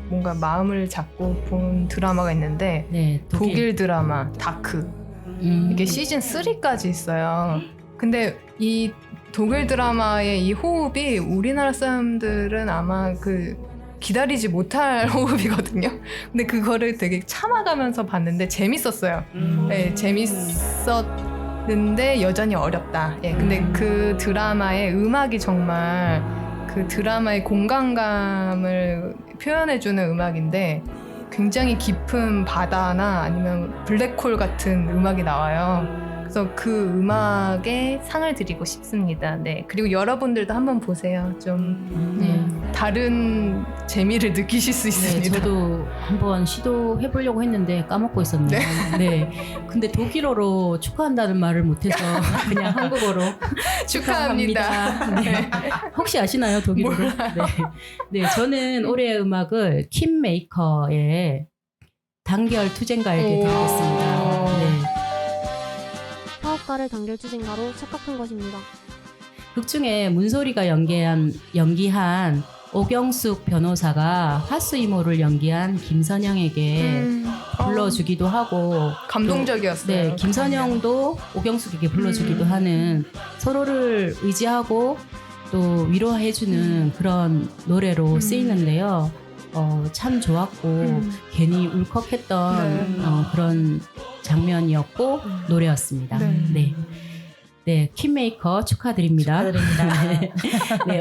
뭔가 마음을 잡고 본 드라마가 있는데 네, 독일 드라마 다크. 이게 시즌 3까지 있어요. 근데 이 독일 드라마의 이 호흡이 우리나라 사람들은 아마 기다리지 못할 호흡이거든요. 근데 그거를 되게 참아가면서 봤는데 재밌었어요. 네, 재밌었는데 여전히 어렵다. 예, 근데 그 드라마의 음악이 정말 그 드라마의 공간감을 표현해주는 음악인데 굉장히 깊은 바다나 아니면 블랙홀 같은 음악이 나와요. 그래서 그 음악에 상을 드리고 싶습니다. 네. 그리고 여러분들도 한번 보세요. 좀 네. 다른 재미를 느끼실 수 네, 있습니다. 저도 한번 시도해보려고 했는데 까먹고 있었네요. 네. 근데 독일어로 축하한다는 말을 못해서 그냥 한국어로 축하합니다. 네. 혹시 아시나요, 독일어로? 네. 네, 저는 올해의 음악을 킴 메이커의 단결 투쟁가에게 오. 드리겠습니다. 네. 사업가를 단결 추진가로 착각한 것입니다. 극 중에 문소리가 연기한 오경숙 변호사가 화수 이모를 연기한 김선영에게 불러주기도 하고 감동적이었어요. 네, 김선영도 오경숙에게 불러주기도 하는 서로를 의지하고 또 위로해주는 그런 노래로 쓰이는데요. 참 좋았고 괜히 울컥했던 네. 그런 장면이었고 노래였습니다. 네. 네. 네, 킴메이커 축하드립니다. 축하드립니다. 네,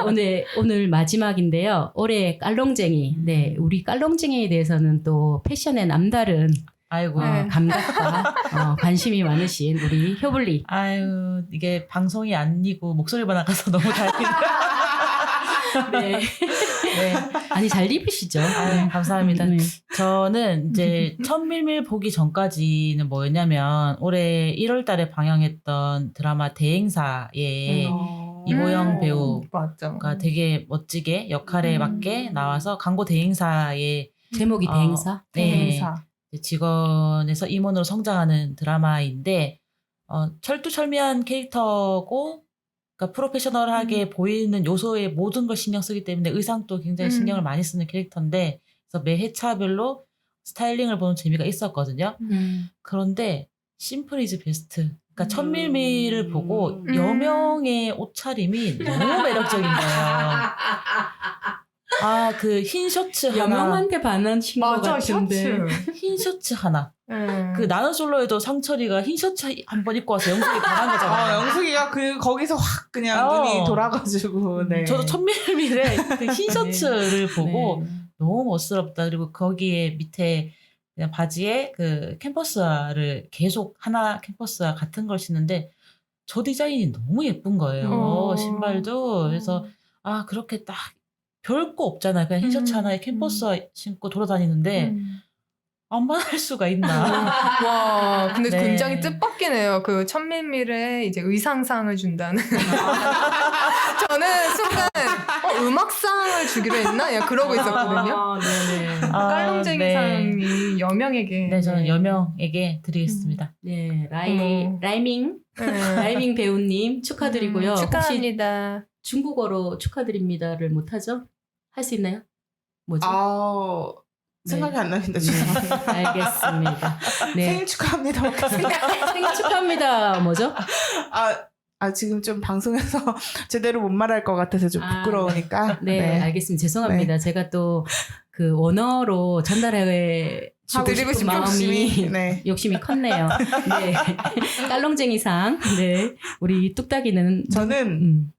오늘 마지막인데요. 올해 깔롱쟁이. 네, 우리 깔롱쟁이에 대해서는 또 패션의 남다른 아이고. 네. 감각과 관심이 많으신 우리 효블리. 아유, 이게 방송이 아니고 목소리만 나가서 너무 다행이다. 네. 네. 아니, 잘 입으시죠? 아유, 감사합니다. 네. 저는 이제 천밀밀 보기 전까지는 뭐였냐면 올해 1월 달에 방영했던 드라마 대행사에 이보영 배우가 맞죠. 되게 멋지게 역할에 맞게 나와서 광고 대행사에 제목이 대행사? 네. 대행사. 직원에서 임원으로 성장하는 드라마인데 철두철미한 캐릭터고 그러니까 프로페셔널하게 보이는 요소에 모든 걸 신경 쓰기 때문에 의상도 굉장히 신경을 많이 쓰는 캐릭터인데 그래서 매 회차별로 스타일링을 보는 재미가 있었거든요. 그런데 심플 이즈 베스트. 그러니까 천밀미를 보고 여명의 옷차림이 너무 매력적인 거예요. 아, 그 흰 셔츠 하나. 여명한테 반하신 것 맞아, 같은데. 셔츠. 흰 셔츠 하나. 네. 그 나는 솔로에도 상철이가 흰 셔츠 한 번 입고 와서 영숙이 반한 거잖아요. 영숙이가 거기서 확 그냥 어. 눈이 돌아가지고, 네. 저도 천밀밀의 그 흰 셔츠를 보고 네. 너무 멋스럽다. 그리고 거기에 밑에 그냥 바지에 그 캠퍼스화를 계속 하나 캠퍼스화 같은 걸 신는데 저 디자인이 너무 예쁜 거예요. 신발도. 그래서 아, 그렇게 딱 별거 없잖아요. 그냥 흰 셔츠 하나에 캠퍼스화 신고 돌아다니는데 안만 할 수가 있나. 와, 근데 네. 굉장히 뜻밖이네요. 그 천밀밀에 이제 의상상을 준다는. 저는 순간 음악상을 주기로 했나? 야, 그러고 있었거든요. 아, 네네. 아, 깔롱쟁이 네. 상이 여명에게. 네, 저는 여명에게 드리겠습니다. 네, 어머. 라이밍 네. 배우님 축하드리고요. 혹시 축하합니다. 중국어로 축하드립니다를 못하죠? 할 수 있나요? 뭐죠? 아, 생각이 안 납니다. 죄송합니다. 알겠습니다. 네. 생일 축하합니다. 생일 축하합니다. 뭐죠? 지금 좀 방송에서 제대로 못 말할 것 같아서 좀 아, 부끄러우니까. 네, 알겠습니다. 죄송합니다. 제가 또 그 원어로 전달해 주고 드리고 싶은 싶은 마음이 네. 욕심이 컸네요. 네. 깔롱쟁이상. 네. 우리 뚝딱이는 저는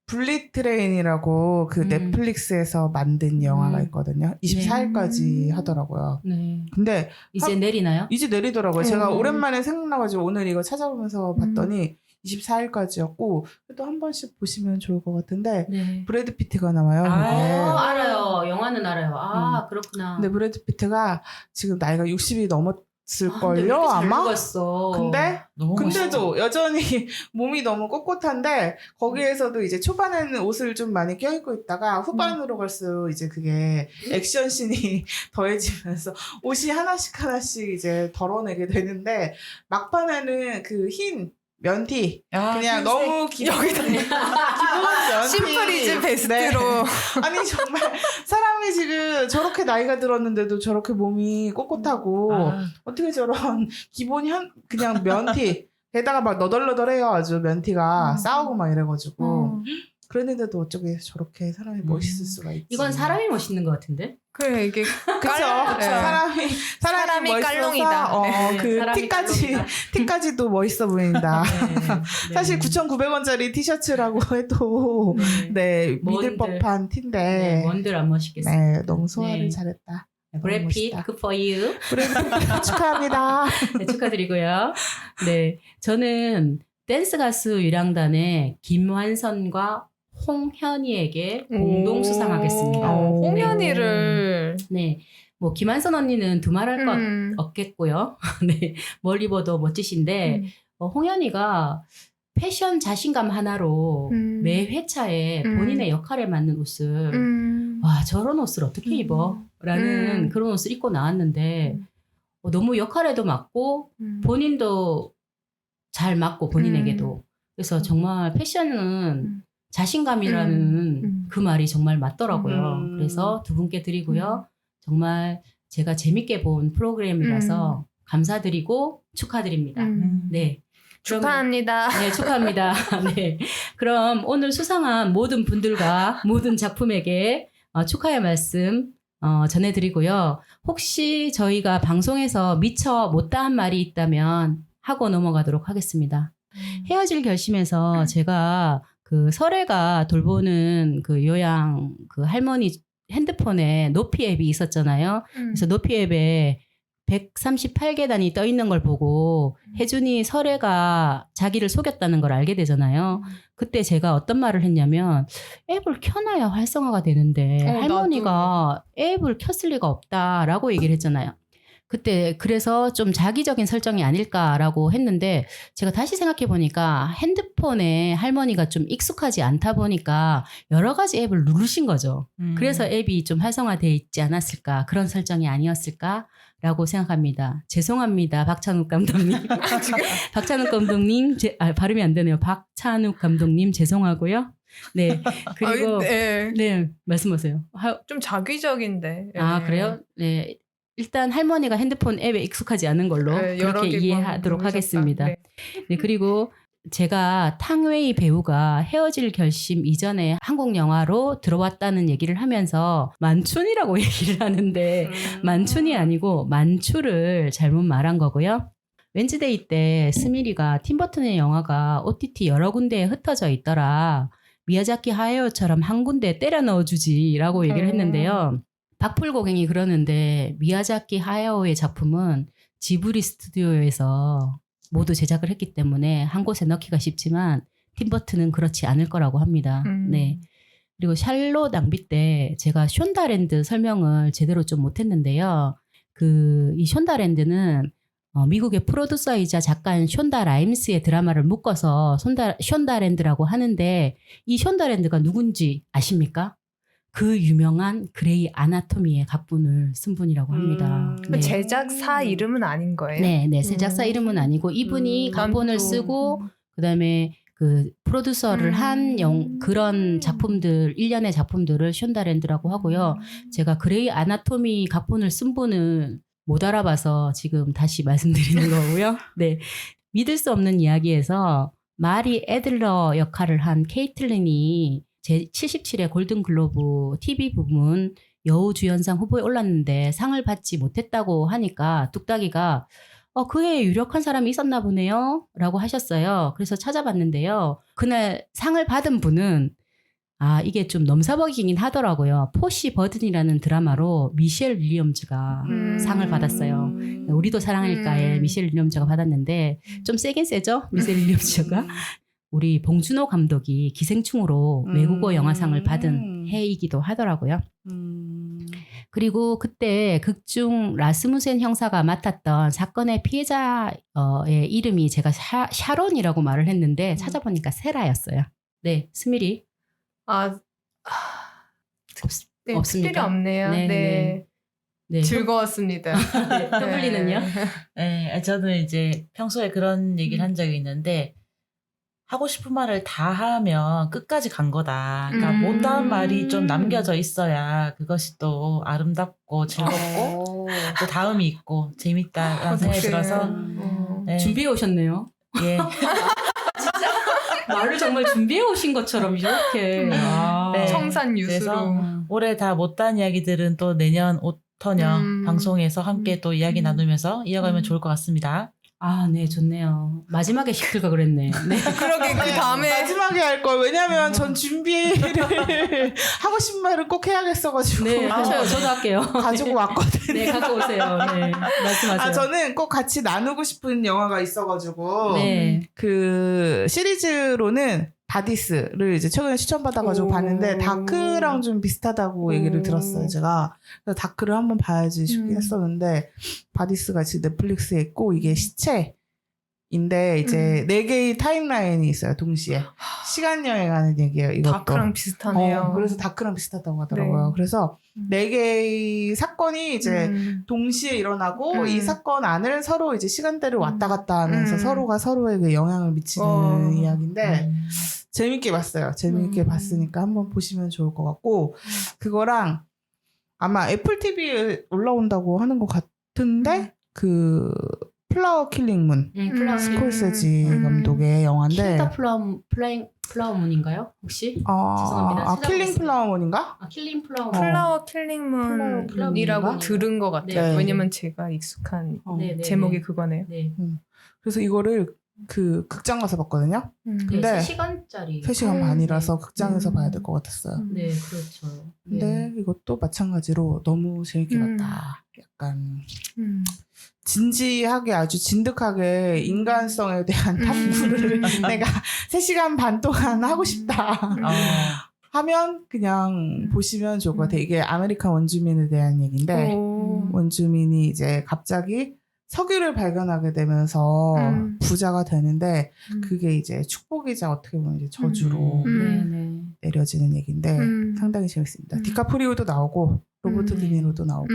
블릿 트레인이라고 그 음. 넷플릭스에서 만든 영화가 있거든요. 24일까지 하더라고요. 네. 근데 이제 내리나요? 이제 내리더라고요. 제가 음. 오랜만에 생각나가지고 오늘 이거 찾아보면서 봤더니 24일까지였고 또 한 번씩 보시면 좋을 것 같은데 네. 브래드 피트가 나와요. 아, 이게. 알아요. 영화는 알아요. 아, 그렇구나. 근데 브래드 피트가 지금 나이가 60이 넘었을걸요 아마? 봤어. 근데 너무 근데도 여전히 몸이 너무 꼿꼿한데 거기에서도 이제 초반에는 옷을 좀 많이 껴입고 있다가 후반으로 갈수록 이제 그게 액션 씬이 더해지면서 옷이 하나씩 이제 덜어내게 되는데 막판에는 그 흰 면티 그냥 너무 기본 면티 심플이즈 베스트로. 네. 아니 정말 사람이 지금 저렇게 나이가 들었는데도 저렇게 몸이 꼿꼿하고 어떻게 저런 기본 그냥 면티 게다가 막 너덜너덜해요 아주 면티가 싸우고 막 이래가지고 그랬는데도 어쩌게 저렇게 사람이 멋있을 수가 있지. 이건 사람이 멋있는 것 같은데. 그래, 이게. 그쵸. 네. 사람이 멋있어서 깔롱이다. 네, 그 사람이 티까지도 멋있어 보인다. 네. 사실 9,900원짜리 티셔츠라고 해도 네 믿을 뭔들. 법한 티인데 네, 뭔들 안 멋있겠어요. 네, 너무 소화를 네. 잘했다. 브래핏, 멋있다. good for you. 축하합니다. 네, 축하드리고요. 네, 저는 댄스 가수 유량단의 김완선과 홍현희에게 공동 수상하겠습니다. 홍현이를. 네, 뭐 김완선 언니는 두말할 것 없겠고요. 네, 멀리 봐도 멋지신데 홍현희가 패션 자신감 하나로 매 회차에 본인의 역할에 맞는 옷을 와 저런 옷을 어떻게 입어? 라는 그런 옷을 입고 나왔는데 너무 역할에도 맞고 본인도 잘 맞고 본인에게도 그래서 정말 패션은 자신감이라는 그 말이 정말 맞더라고요. 그래서 두 분께 드리고요. 정말 제가 재밌게 본 프로그램이라서 감사드리고 축하드립니다. 네. 축하합니다. 네, 축하합니다. 네. 그럼 오늘 수상한 모든 분들과 모든 작품에게 축하의 말씀 전해드리고요. 혹시 저희가 방송에서 미처 못다한 말이 있다면 하고 넘어가도록 하겠습니다. 헤어질 결심에서 제가 그 설애가 돌보는 그 요양 그 할머니 핸드폰에 노피 앱이 있었잖아요. 그래서 노피 앱에 138계단이 떠 있는 걸 보고 혜준이 설애가 자기를 속였다는 걸 알게 되잖아요. 그때 제가 어떤 말을 했냐면 앱을 켜놔야 활성화가 되는데 할머니가 앱을 켰을 리가 없다라고 얘기를 했잖아요. 그때 그래서 좀 자기적인 설정이 아닐까라고 했는데 제가 다시 생각해 보니까 핸드폰에 할머니가 좀 익숙하지 않다 보니까 여러 가지 앱을 누르신 거죠. 그래서 앱이 좀 활성화되어 있지 않았을까, 그런 설정이 아니었을까라고 생각합니다. 죄송합니다, 박찬욱 감독님. 박찬욱 감독님, 발음이 안 되네요. 박찬욱 감독님 죄송하고요. 네. 그리고 네. 네, 말씀하세요. 좀 자기적인데. 아, 네. 그래요? 네. 일단 할머니가 핸드폰 앱에 익숙하지 않은 걸로 네, 여러 그렇게 개 이해하도록 누르셨다. 하겠습니다. 네. 네, 그리고 제가 탕웨이 배우가 헤어질 결심 이전에 한국 영화로 들어왔다는 얘기를 하면서 만춘이라고 얘기를 하는데 만춘이 아니고 만추를 잘못 말한 거고요. 웬즈데이 때 스미리가 팀버튼의 영화가 OTT 여러 군데에 흩어져 있더라. 미야자키 하야오처럼 한 군데에 때려 넣어주지라고 얘기를 했는데요. 박풀고갱이 그러는데 미야자키 하야오의 작품은 지브리 스튜디오에서 모두 제작을 했기 때문에 한 곳에 넣기가 쉽지만 팀버튼은 그렇지 않을 거라고 합니다. 네. 그리고 샬롯 낭비 때 제가 숀다랜드 설명을 제대로 좀 못했는데요. 이 숀다랜드는 미국의 프로듀서이자 작가인 숀다 라임스의 드라마를 묶어서 숀다랜드라고 하는데 이 숀다랜드가 누군지 아십니까? 그 유명한 그레이 아나토미의 각본을 쓴 분이라고 합니다. 네. 제작사 이름은 아닌 거예요? 네, 제작사 이름은 아니고 이분이 각본을 쓰고 그다음에 그 프로듀서를 한 그런 작품들, 일련의 작품들을 숀다랜드라고 하고요. 제가 그레이 아나토미 각본을 쓴 분은 못 알아봐서 지금 다시 말씀드리는 거고요. 네. 믿을 수 없는 이야기에서 마리 애들러 역할을 한 케이틀린이 제77회 골든글로브 TV 부문 여우주연상 후보에 올랐는데 상을 받지 못했다고 하니까 뚝딱이가 그에 유력한 사람이 있었나 보네요 라고 하셨어요. 그래서 찾아봤는데요. 그날 상을 받은 분은 이게 좀 넘사벽이긴 하더라고요. 포시 버든이라는 드라마로 미셸 윌리엄즈가 상을 받았어요. 우리도 사랑일까에 미셸 윌리엄즈가 받았는데 좀 세긴 세죠? 미셸 윌리엄즈가. 우리 봉준호 감독이 기생충으로 외국어 영화상을 받은 해이기도 하더라고요. 그리고 그때 극중 라스무센 형사가 맡았던 사건의 피해자의 이름이 제가 샤론이라고 말을 했는데 찾아보니까 세라였어요. 네, 스미리. 네, 없습니까? 필요 없네요. 네, 네. 네. 즐거웠습니다. 네, 더블리는요? 네, 저는 이제 평소에 그런 얘기를 한 적이 있는데 하고 싶은 말을 다 하면 끝까지 간 거다. 그러니까 못다한 말이 좀 남겨져 있어야 그것이 또 아름답고 즐겁고 또 다음이 있고 재밌다라는 생각이 들어서 네. 준비해 오셨네요. 예. 말을 정말 준비해 오신 것처럼 이렇게. 네. 청산유수로. 그래서 올해 다 못다한 이야기들은 또 내년 오터녀 방송에서 함께 또 이야기 나누면서 이어가면 좋을 것 같습니다. 네, 좋네요. 마지막에 시킬까 그랬네. 네. 그러게 그 다음에 마지막에 할 걸. 왜냐면 전 준비를 하고 싶은 말을 꼭 해야겠어가지고. 네, 하셔요. 저도 할게요. 가지고 왔거든요. 네, 갖고 오세요. 네, 말씀하세요. 저는 꼭 같이 나누고 싶은 영화가 있어가지고. 네. 그 시리즈로는 바디스를 이제 최근에 추천받아가지고 봤는데 다크랑 좀 비슷하다고 얘기를 들었어요, 제가. 그래서 다크를 한번 봐야지 싶긴 했었는데 바디스가 지금 넷플릭스에 있고 이게 시체인데 이제 4개의 타임라인이 있어요, 동시에. 시간 여행하는 얘기예요, 이것도. 다크랑 비슷하네요. 그래서 다크랑 비슷하다고 하더라고요. 네. 그래서 4개의 사건이 이제 동시에 일어나고 이 사건 안을 서로 이제 시간대를 왔다 갔다 하면서 서로가 서로에게 영향을 미치는 이야기인데 재밌게 봤어요. 재밌게 봤으니까 한번 보시면 좋을 것 같고 그거랑 아마 애플 TV에 올라온다고 하는 것 같은데 그 플라워 킬링문 스콜세지 감독의 영화인데 킬더 플라워문인가요? 혹시? 죄송합니다. 킬링 플라워문인가? 킬링 플라워. 플라워 킬링문이라고 들은 것 같아요. 네. 왜냐면 제가 익숙한 네, 제목이 그거네요. 네. 그래서 이거를 그 극장 가서 봤거든요. 근데 3시간짜리. 3시간 반이라서 극장에서 봐야 될 것 같았어요. 네, 그렇죠. 근데 이것도 마찬가지로 너무 재밌게 봤다. 약간 진지하게 아주 진득하게 인간성에 대한 탐구를 내가 3시간 반 동안 하고 싶다. 하면 그냥 보시면 좋을 것 같아요. 이게 아메리칸 원주민에 대한 얘기인데 원주민이 이제 갑자기 석유를 발견하게 되면서 부자가 되는데 그게 이제 축복이자 어떻게 보면 이제 저주로 네네. 내려지는 얘기인데 상당히 재밌습니다. 디카프리오도 나오고 로버트 디니로도 나오고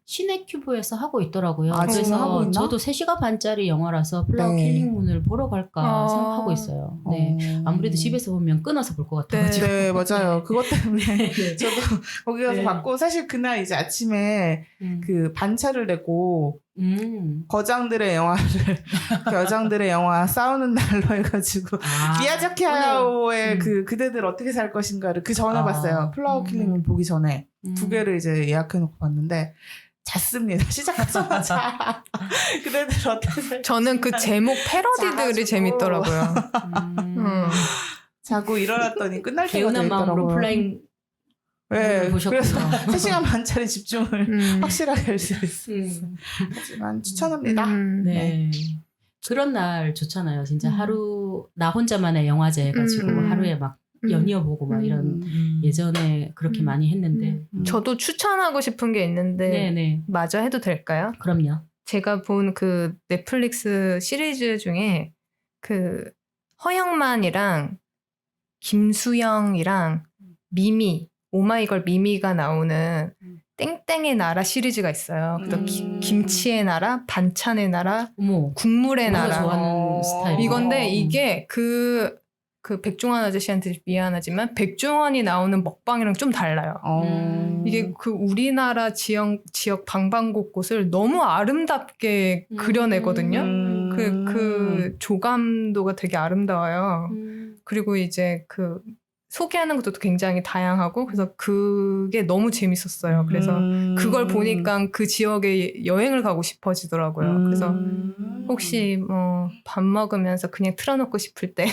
시네 큐브에서 하고 있더라고요. 아, 지금 그래서 하고 있나? 저도 3시간 반짜리 영화라서 플라워 네. 킬링문을 보러 갈까 생각하고 있어요. 네. 아무래도 집에서 보면 끊어서 볼 것 같아가지고. 네, 맞아요. 그것 때문에 저도 거기 가서 네. 봤고 사실 그날 이제 아침에 그 반차를 내고 거장들의 영화를 여장들의 영화 싸우는 날로 해가지고 미야자키 하야오의 그대들 어떻게 살 것인가를 그 전에 봤어요. 플라워 킬링문 보기 전에 2개를 이제 예약해놓고 봤는데 잤습니다. 시작하자마자 그대들 어떻게 살 저는 그 제목 패러디들이 작아지고. 재밌더라고요. 자고 일어났더니 끝날 때가 개운한 마음으로 되더라고요. 플라잉 네, 보셨구나. 그래서 3시간 반짜리 집중을 확실하게 할 수 있어요. 하지만 추천합니다. 네. 그런 날 좋잖아요. 진짜 하루 나 혼자만의 영화제 해가지고 하루에 막 연이어 보고 막 이런 예전에 그렇게 많이 했는데. 저도 추천하고 싶은 게 있는데 네네. 마저 해도 될까요? 그럼요. 제가 본 그 넷플릭스 시리즈 중에 그 허영만이랑 김수영이랑 미미 오마이걸 미미가 나오는 땡땡의 나라 시리즈가 있어요. 그래서 김치의 나라, 반찬의 나라, 어머. 국물의 우리가 나라. 좋아하는 스타일. 이건데 이게 그 백종원 아저씨한테 미안하지만 백종원이 나오는 먹방이랑 좀 달라요. 이게 그 우리나라 지역 방방곳곳을 너무 아름답게 그려내거든요. 그 조감도가 되게 아름다워요. 그리고 이제 그 소개하는 것도 굉장히 다양하고 그래서 그게 너무 재밌었어요. 그래서 그걸 보니까 그 지역에 여행을 가고 싶어지더라고요. 그래서 혹시 뭐 밥 먹으면서 그냥 틀어놓고 싶을 때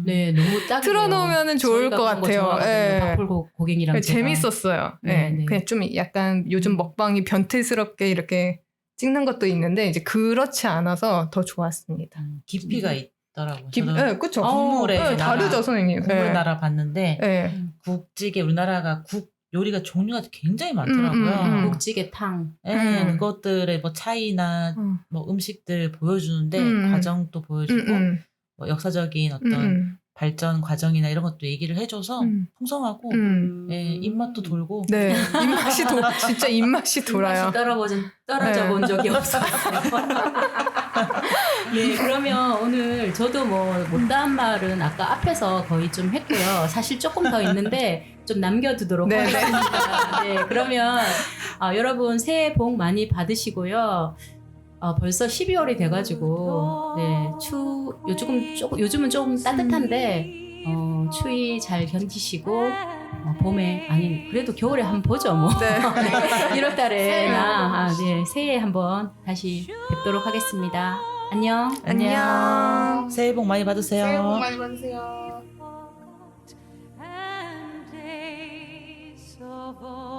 네, 너무 딱 틀어놓으면 좋을 것 같아요. 예. 박풀 고객이랑 제가. 재밌었어요. 네, 예. 네. 그냥 좀 약간 요즘 먹방이 변태스럽게 이렇게 찍는 것도 있는데 이제 그렇지 않아서 더 좋았습니다. 깊이가 있더라고요. 저도 네, 그쵸. 국물의 나라, 다르죠, 선생님. 국물 예. 나라 봤는데 예. 국찌개 우리나라가 국 요리가 종류가 굉장히 많더라고요. 국찌개 탕. 예, 그것들의 뭐 차이나 뭐 음식들 보여주는데 과정도 보여주고 뭐 역사적인 어떤 발전 과정이나 이런 것도 얘기를 해줘서 풍성하고 예, 입맛도 돌고 네, 진짜 입맛이 돌아요. 떨어져 본 적이 없어요. 네, 그러면 오늘 저도 뭐 못다한 말은 아까 앞에서 거의 좀 했고요. 사실 조금 더 있는데 좀 남겨두도록 네, 하겠습니다. 네, 그러면 여러분 새해 복 많이 받으시고요. 벌써 12월이 돼가지고 네, 요즘은 조금 따뜻한데 추위 잘 견디시고 봄에 아니 그래도 겨울에 한번 보죠 뭐. 네. 1월달에나 네, 새해에 한번 다시 뵙도록 하겠습니다. 안녕. 안녕. 새해 복 많이 받으세요. 새해 복 많이 받으세요. and days of old.